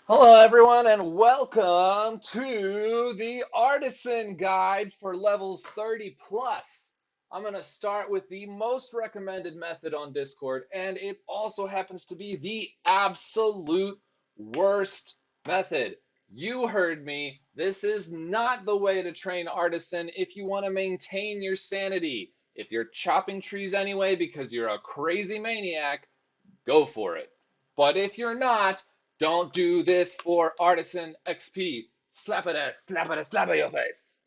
Hello, everyone, and welcome to the Artisan Guide for levels 30 plus. I'm going to start with the most recommended method on Discord, and it also happens to be the absolute worst method. You heard me. This is not the way to train Artisan if you want to maintain your sanity. If you're chopping trees anyway because you're a crazy maniac, go for it. But if you're not, don't do this for Artisan XP. Slap it, slap it, slap it your face.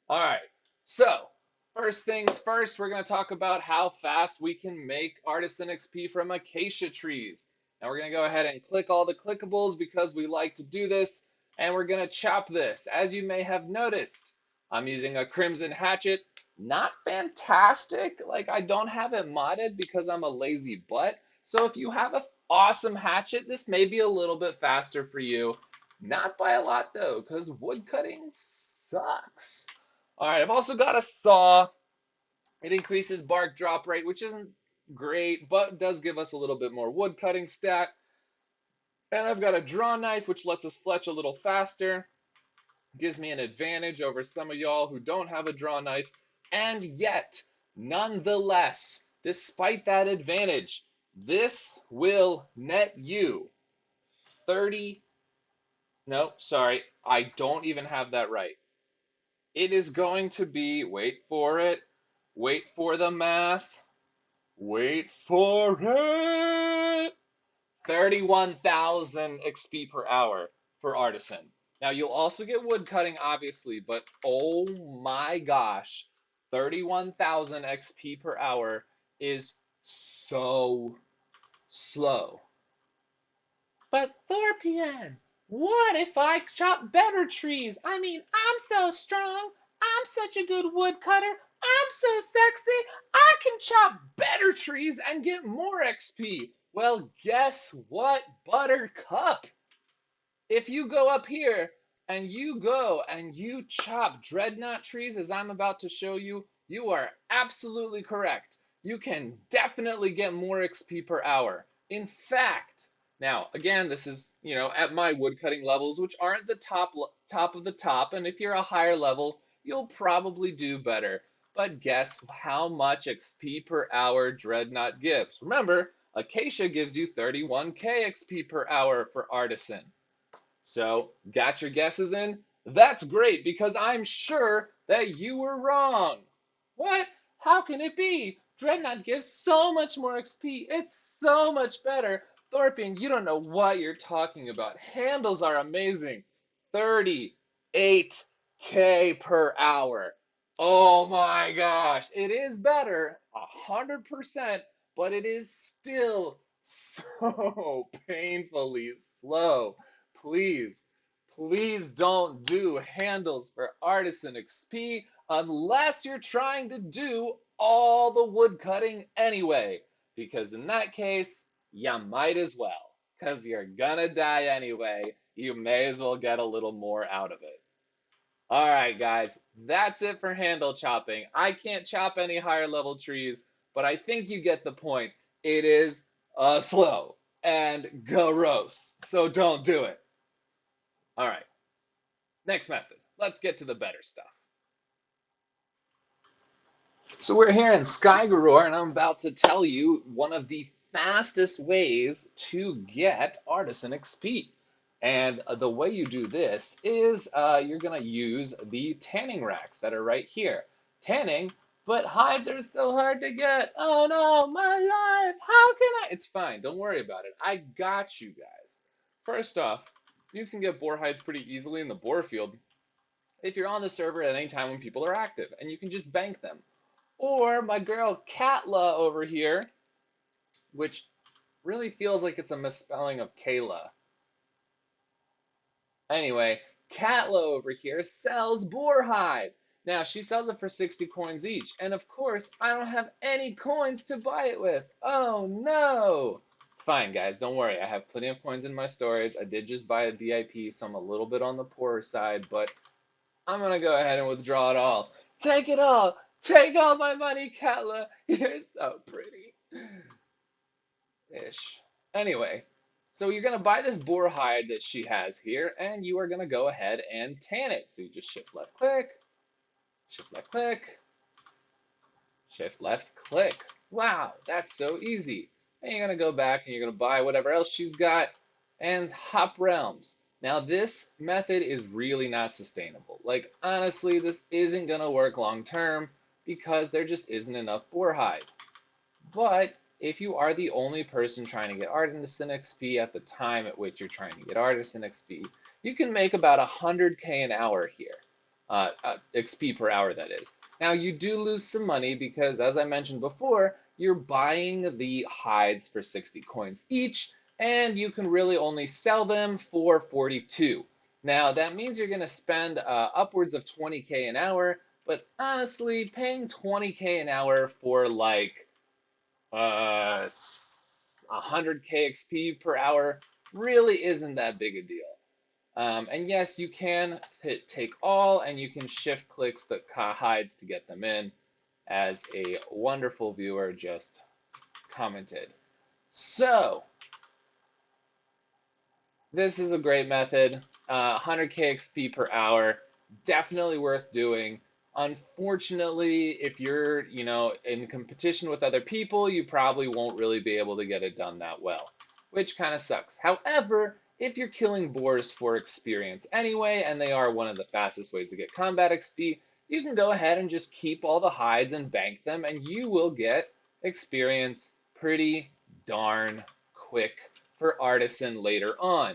All right. So, first things first, we're going to talk about how fast we can make Artisan XP from Acacia trees. Now we're going to go ahead and click all the clickables because we like to do this, and we're going to chop this. As you may have noticed, I'm using a Crimson Hatchet. Not fantastic, like I don't have it modded because I'm a lazy butt. So if you have an awesome hatchet, this may be a little bit faster for you. Not by a lot though, because wood cutting sucks. All right, I've also got a saw. It increases bark drop rate, which isn't great, but does give us a little bit more wood cutting stat. And I've got a draw knife, which lets us fletch a little faster. Gives me an advantage over some of y'all who don't have a draw knife. And yet, nonetheless, despite that advantage, this will net you 30. No, sorry, I don't even have that right. It is going to be, wait for it, wait for the math, wait for it, 31,000 XP per hour for Artisan. Now, you'll also get wood cutting, obviously, but oh my gosh, 31,000 XP per hour is so slow. But Thorpian, what if I chop better trees? I mean, I'm so strong. I'm such a good woodcutter. I'm so sexy. I can chop better trees and get more XP. Well, guess what, Buttercup? If you go up here and you go and you chop Dreadnought trees, as I'm about to show you, you are absolutely correct. You can definitely get more XP per hour. In fact, now again, this is, at my woodcutting levels, which aren't the top of the top, and if you're a higher level, you'll probably do better. But guess how much XP per hour Dreadnought gives? Remember, Acacia gives you 31k XP per hour for Artisan. So, got your guesses in? That's great because I'm sure that you were wrong. What? How can it be? Dreadnought gives so much more XP. It's so much better. Thorpian, you don't know what you're talking about. Handles are amazing. 38k per hour. Oh my gosh. It is better, 100%, but it is still so painfully slow. Please, please don't do handles for Artisan XP unless you're trying to do all the wood cutting anyway. Because in that case, you might as well. Because you're gonna die anyway. You may as well get a little more out of it. All right, guys, that's it for handle chopping. I can't chop any higher level trees, but I think you get the point. It is slow and gross, so don't do it. All right, next method. Let's get to the better stuff. So we're here in Skygroor, and I'm about to tell you one of the fastest ways to get Artisan XP. And the way you do this is you're going to use the tanning racks that are right here. Tanning, but hides are so hard to get. Oh no, my life. How can I? It's fine. Don't worry about it. I got you guys. First off, you can get boar hides pretty easily in the boar field if you're on the server at any time when people are active, and you can just bank them. Or my girl Katla over here, which really feels like it's a misspelling of Kayla. Anyway, Katla over here sells boar hide. Now, she sells it for 60 coins each, and of course, I don't have any coins to buy it with. Oh no! It's fine, guys, don't worry. I have plenty of coins in my storage. I did just buy a VIP, so I'm a little bit on the poorer side, but I'm gonna go ahead and withdraw it all. Take it all! Take all my money, Katla! You're so pretty. Ish. Anyway, So you're going to buy this boar hide that she has here, and you are going to go ahead and tan it. So you just shift left click, shift left click, shift left click. Wow, that's so easy. And you're going to go back and you're going to buy whatever else she's got and hop realms. Now this method is really not sustainable. Like honestly, this isn't going to work long term because there just isn't enough boar hide. But if you are the only person trying to get Artisan XP at the time at which you're trying to get Artisan XP, you can make about 100K an hour here. XP per hour, that is. Now, you do lose some money because, as I mentioned before, you're buying the hides for 60 coins each, and you can really only sell them for 42. Now, that means you're going to spend upwards of 20K an hour, but honestly, paying 20K an hour for like 100K XP per hour really isn't that big a deal. And yes, you can hit take all and you can shift clicks the hides to get them in, as a wonderful viewer just commented. So, this is a great method. 100K XP per hour, definitely worth doing. Unfortunately, if you're, in competition with other people, you probably won't really be able to get it done that well, which kind of sucks. However, if you're killing boars for experience anyway, and they are one of the fastest ways to get combat XP, you can go ahead and just keep all the hides and bank them, and you will get experience pretty darn quick for Artisan later on.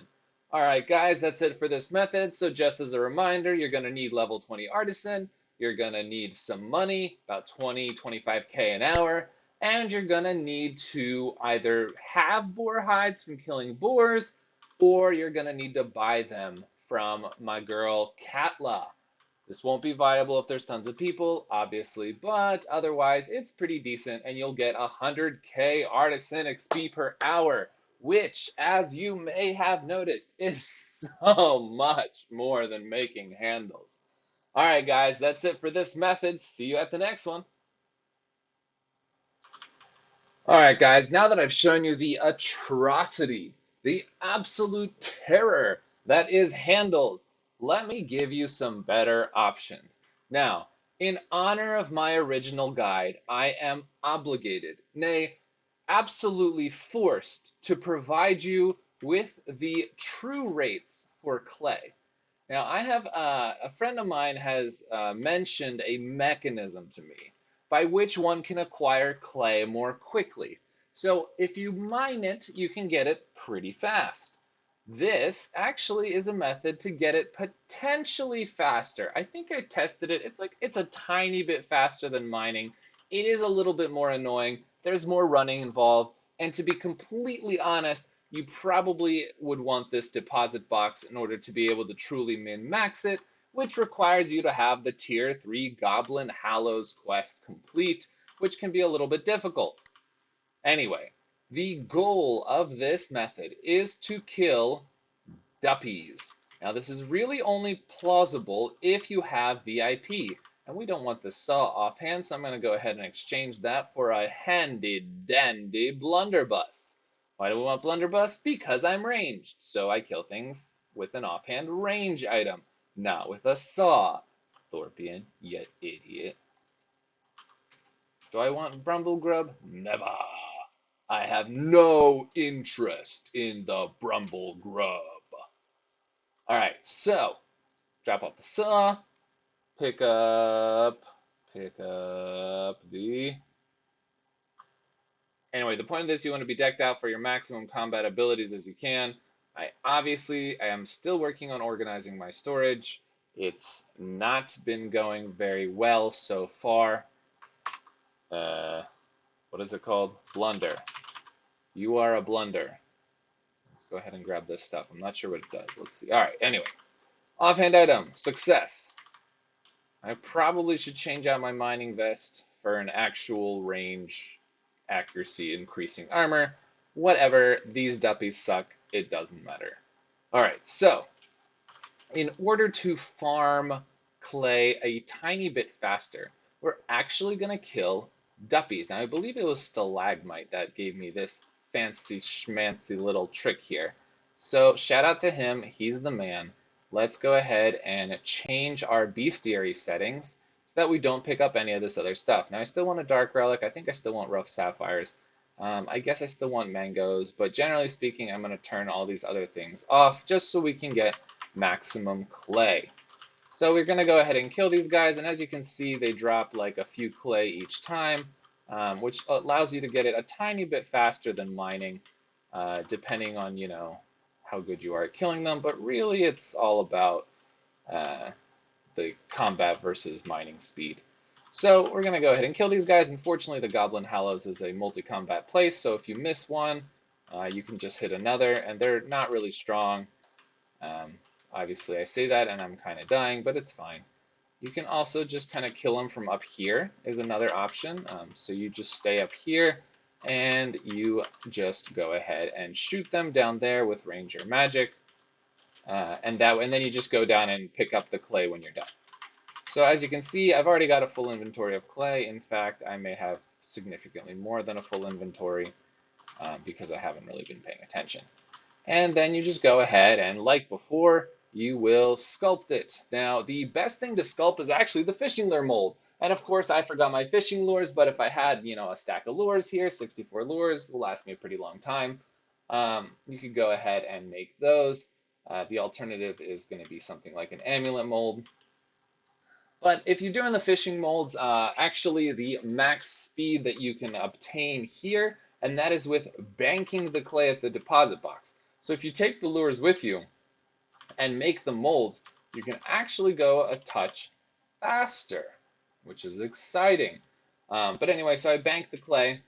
Alright guys, that's it for this method. So just as a reminder, you're going to need level 20 Artisan, you're going to need some money, about 20, 25K an hour, and you're going to need to either have boar hides from killing boars, or you're going to need to buy them from my girl Katla. This won't be viable if there's tons of people, obviously, but otherwise it's pretty decent, and you'll get 100K Artisan XP per hour, which, as you may have noticed, is so much more than making handles. All right, guys, that's it for this method. See you at the next one. All right, guys, now that I've shown you the atrocity, the absolute terror that is handles, let me give you some better options. Now, in honor of my original guide, I am obligated, nay, absolutely forced to provide you with the true rates for clay. Now, I have a friend of mine has mentioned a mechanism to me by which one can acquire clay more quickly. So if you mine it, you can get it pretty fast. This actually is a method to get it potentially faster. I think I tested it. It's a tiny bit faster than mining. It is a little bit more annoying. There's more running involved. And to be completely honest, you probably would want this deposit box in order to be able to truly min-max it, which requires you to have the Tier 3 Goblin Hallows quest complete, which can be a little bit difficult. Anyway, the goal of this method is to kill duppies. Now, this is really only plausible if you have VIP, and we don't want the saw offhand, so I'm going to go ahead and exchange that for a handy-dandy blunderbuss. Why do we want blunderbuss? Because I'm ranged, so I kill things with an offhand range item, not with a saw. Thorpian, you idiot. Do I want Brumble Grub? Never. I have no interest in the Brumble Grub. Alright, so, drop off the saw, pick up the... Anyway, the point of this, you want to be decked out for your maximum combat abilities as you can. I am still working on organizing my storage. It's not been going very well so far. What is it called? Blunder. You are a blunder. Let's go ahead and grab this stuff. I'm not sure what it does. Let's see. All right, anyway. Offhand item, success. I probably should change out my mining vest for an actual range accuracy increasing armor. Whatever, these duppies suck. It doesn't matter. All right, so in order to farm clay a tiny bit faster, we're actually going to kill duppies. Now, I believe it was stalagmite that gave me this fancy schmancy little trick here. So shout out to him, he's the man. Let's go ahead and change our bestiary settings so that we don't pick up any of this other stuff. Now I still want a dark relic, I think I still want rough sapphires. I guess I still want mangoes, but generally speaking, I'm going to turn all these other things off just so we can get maximum clay. So we're going to go ahead and kill these guys, and as you can see, they drop like a few clay each time, which allows you to get it a tiny bit faster than mining, depending on, you know, how good you are at killing them, but really it's all about the combat versus mining speed. So we're going to go ahead and kill these guys. Unfortunately, the Goblin Hallows is a multi-combat place, so if you miss one, you can just hit another, and they're not really strong. Obviously, I say that, and I'm kind of dying, but it's fine. You can also just kind of kill them from up here is another option. So you just stay up here, and you just go ahead and shoot them down there with Ranger Magic, and then you just go down and pick up the clay when you're done. So as you can see, I've already got a full inventory of clay. In fact, I may have significantly more than a full inventory because I haven't really been paying attention. And then you just go ahead and, like before, you will sculpt it. Now, the best thing to sculpt is actually the fishing lure mold. And of course, I forgot my fishing lures, but if I had, you know, a stack of lures here, 64 lures, will last me a pretty long time. You could go ahead and make those. The alternative is going to be something like an amulet mold. But if you're doing the fishing molds, actually the max speed that you can obtain here, and that is with banking the clay at the deposit box. So if you take the lures with you and make the molds, you can actually go a touch faster, which is exciting. But anyway, so I banked the clay.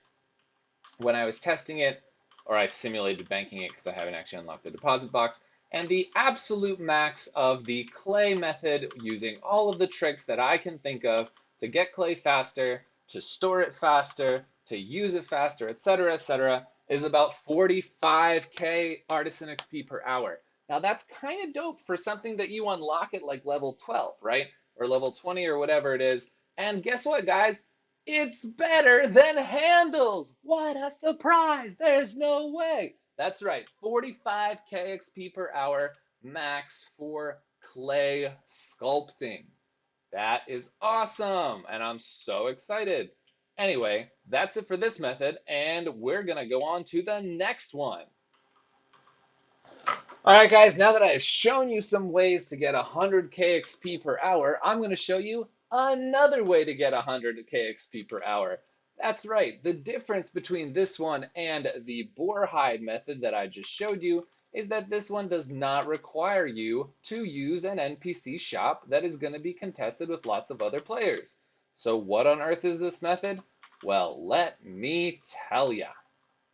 When I was testing it, or I simulated banking it because I haven't actually unlocked the deposit box, and the absolute max of the clay method using all of the tricks that I can think of to get clay faster, to store it faster, to use it faster, etc., is about 45k Artisan XP per hour. Now that's kind of dope for something that you unlock at like level 12, right? Or level 20 or whatever it is. And guess what, guys? It's better than handles. What a surprise. There's no way. That's right, 45k XP per hour max for clay sculpting. That is awesome, and I'm so excited. Anyway, that's it for this method, and we're going to go on to the next one. All right, guys, now that I've shown you some ways to get 100k XP per hour, I'm going to show you another way to get 100k XP per hour. That's right, the difference between this one and the boar hide method that I just showed you is that this one does not require you to use an NPC shop that is going to be contested with lots of other players. So what on earth is this method? Well, let me tell ya.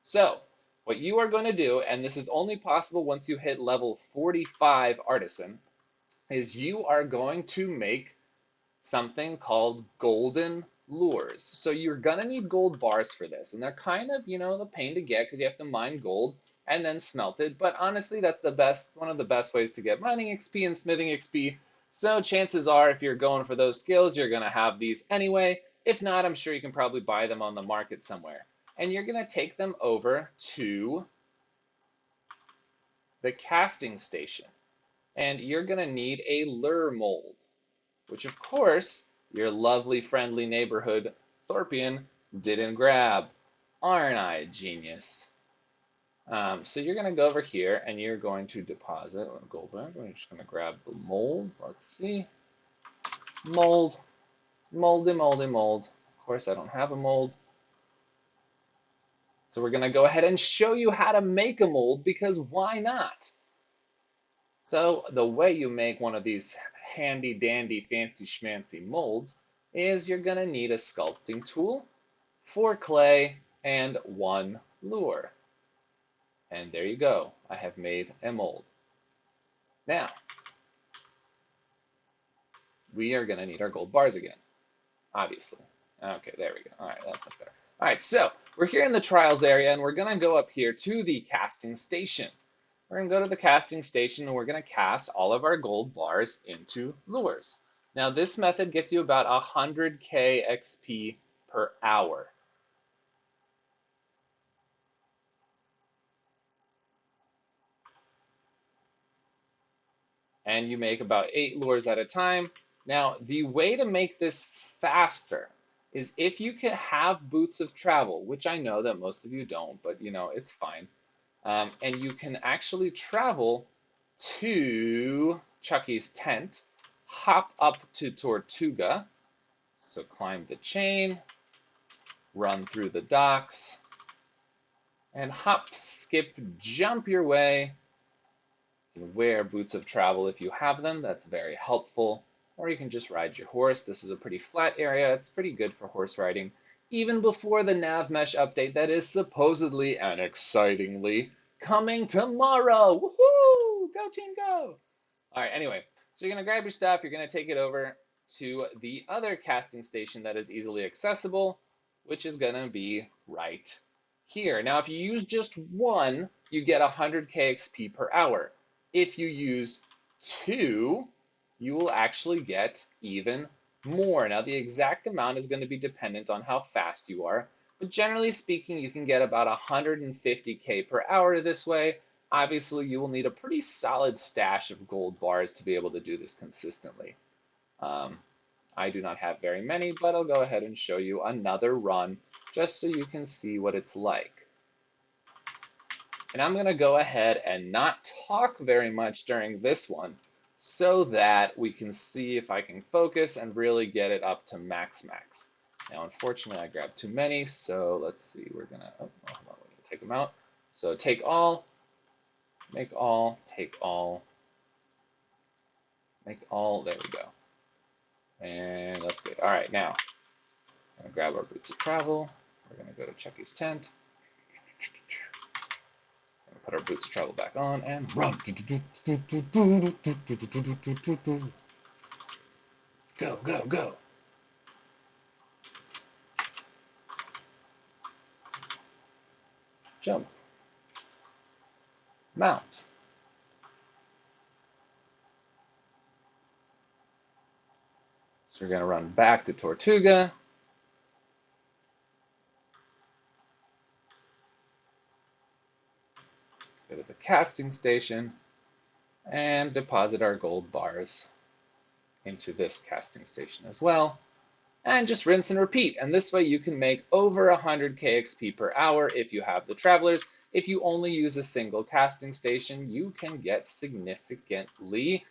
So, what you are going to do, and this is only possible once you hit level 45 Artisan, is you are going to make something called golden lures. So you're gonna need gold bars for this, and they're kind of, you know, the pain to get because you have to mine gold and then smelt it. But honestly, that's one of the best ways to get mining XP and smithing XP. So chances are, if you're going for those skills, you're gonna have these anyway. If not, I'm sure you can probably buy them on the market somewhere. And you're gonna take them over to the casting station, and you're gonna need a lure mold, which of course your lovely friendly neighborhood Thorpian didn't grab. Aren't I a genius? So you're going to go over here and you're going to deposit a gold bar. We're just going to grab the mold. Let's see. Mold. Moldy, moldy, mold. Of course, I don't have a mold. So we're going to go ahead and show you how to make a mold, because why not? So the way you make one of these handy dandy fancy schmancy molds is you're going to need a sculpting tool, 4 clay, and 1 lure. And there you go. I have made a mold. Now, we are going to need our gold bars again, obviously. Okay, there we go. All right, that's much better. All right, so we're here in the trials area, and we're going to go up here to the casting station. We're going to go to the casting station, and we're going to cast all of our gold bars into lures. Now, this method gets you about 100k XP per hour. and you make about 8 lures at a time. Now, the way to make this faster is if you can have boots of travel, which I know that most of you don't, but it's fine. And you can actually travel to Chucky's tent, hop up to Tortuga, so climb the chain, run through the docks, and hop, skip, jump your way. You can wear boots of travel if you have them, that's very helpful. Or you can just ride your horse. This is a pretty flat area, it's pretty good for horse riding. Even before the nav mesh update that is supposedly and excitingly coming tomorrow. Woohoo! Go team, go! All right, anyway, so you're gonna grab your stuff, you're gonna take it over to the other casting station that is easily accessible, which is gonna be right here. Now, if you use just one, you get 100k XP per hour. If you use two, you will actually get even more. Now, the exact amount is going to be dependent on how fast you are, but generally speaking, you can get about 150k per hour this way. Obviously, you will need a pretty solid stash of gold bars to be able to do this consistently. I do not have very many, but I'll go ahead and show you another run just so you can see what it's like. And I'm going to go ahead and not talk very much during this one so that we can see if I can focus and really get it up to max. Now, unfortunately, I grabbed too many, so let's see. We're going to, hold on, we're going to take them out. So take all, make all, take all, make all, there we go. And that's good. All right, now, I'm going to grab our boots of travel. We're going to go to Chucky's tent. Put our boots of travel back on and run. Go, go, go. Jump. Mount. So we're going to run back to Tortuga. Go to the casting station and deposit our gold bars into this casting station as well. And just rinse and repeat. And this way you can make over 100k XP per hour if you have the travelers. If you only use a single casting station, you can get significantly,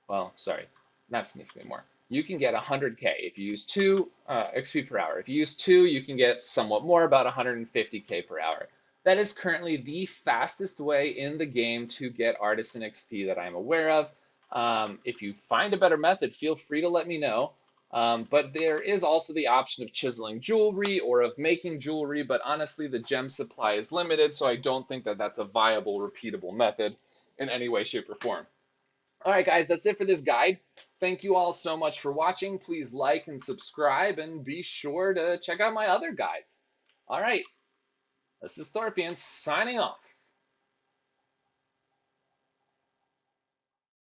well, sorry, not significantly more. You can get 100k if you use 2 XP per hour. If you use 2, you can get somewhat more, about 150k per hour. That is currently the fastest way in the game to get Artisan XP that I'm aware of. If you find a better method, feel free to let me know. But there is also the option of chiseling jewelry or of making jewelry, but honestly, the gem supply is limited, so I don't think that that's a viable, repeatable method in any way, shape, or form. All right, guys, that's it for this guide. Thank you all so much for watching. Please like and subscribe, and be sure to check out my other guides. All right, this is Thorpian signing off.